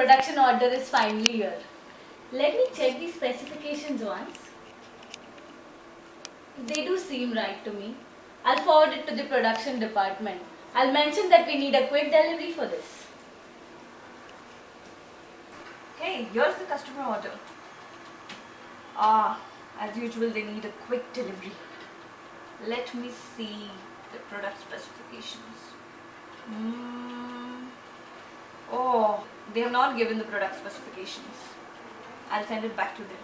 production order is finally here. Let me check the specifications once. They do seem right to me. I'll forward it to the production department. I'll mention that we need a quick delivery for this. Hey, here's the customer order. As usual, they need a quick delivery. Let me see the product specifications. Oh, they have not given the product specifications. I'll send it back to them.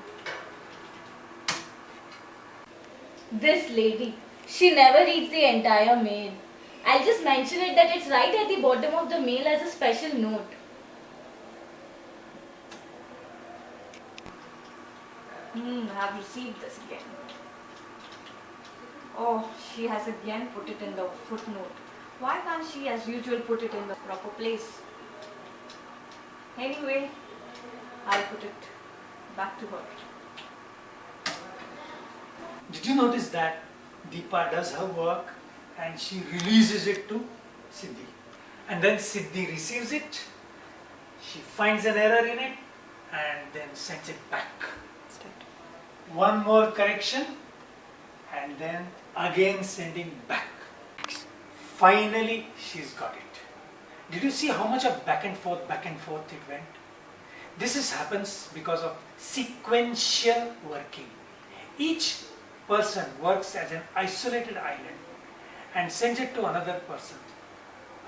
This lady, she never reads the entire mail. I'll just mention it that it's right at the bottom of the mail as a special note. I have received this again. Oh, she has again put it in the footnote. Why can't she, as usual, put it in the proper place? Anyway, I'll put it back to her. Did you notice that Deepa does her work and she releases it to Siddhi? And then Siddhi receives it, she finds an error in it and then sends it back. One more correction and then again sending back. Finally, she's got it. Did you see how much of back and forth it went? This happens because of sequential working. Each person works as an isolated island and sends it to another person,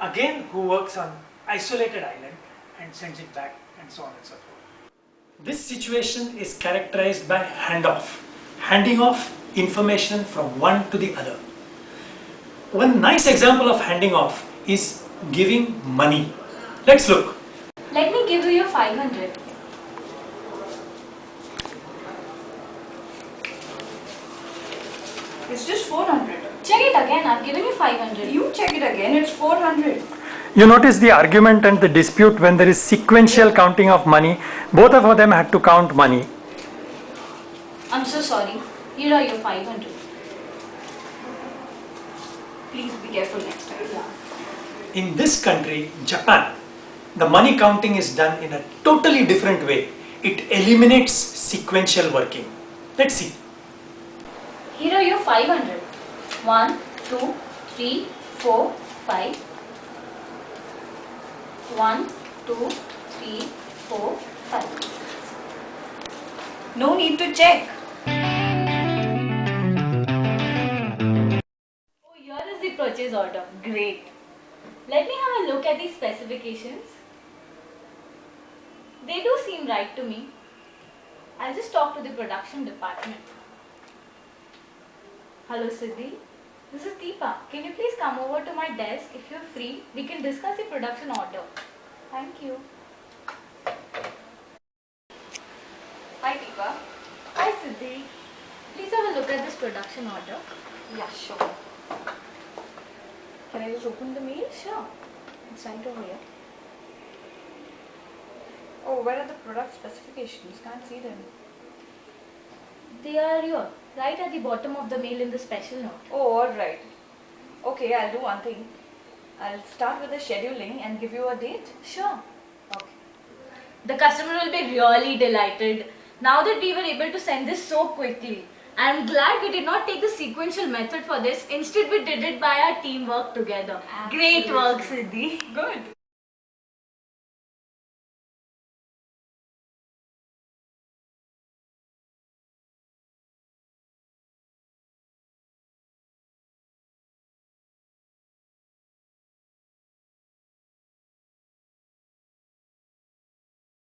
again who works on isolated island and sends it back, and so on and so forth. This situation is characterized by handoff, handing off information from one to the other. One nice example of handing off is giving money. Let's look. Let me give you your 500. It's just 400. Check it again, I've given you 500. You check it again, it's 400. You notice the argument and the dispute when there is sequential counting of money. Both of them had to count money. I'm so sorry. Here are your 500. Please be careful next time. Yeah. In this country, Japan, the money counting is done in a totally different way. It eliminates sequential working. Let's see. Here are your 500. 1, 2, 3, 4, 5. 1, 2, 3, 4, 5. No need to check. Oh, here is the purchase order. Great. Let me have a look at these specifications. They do seem right to me. I'll just talk to the production department. Hello Siddhi, this is Deepa. Can you please come over to my desk if you're free? We can discuss the production order. Thank you. Hi Deepa. Hi Siddhi. Please have a look at this production order. Yeah, sure. Can I just open the mail? Sure. It's right over here. Oh, where are the product specifications? Can't see them. They are here, right at the bottom of the mail in the special note. Oh, alright. Okay, I'll do one thing. I'll start with the scheduling and give you a date. Sure. Okay. The customer will be really delighted now that we were able to send this so quickly. I'm glad we did not take the sequential method for this. Instead, we did it by our teamwork together. Absolutely. Great work, Siddhi. Good.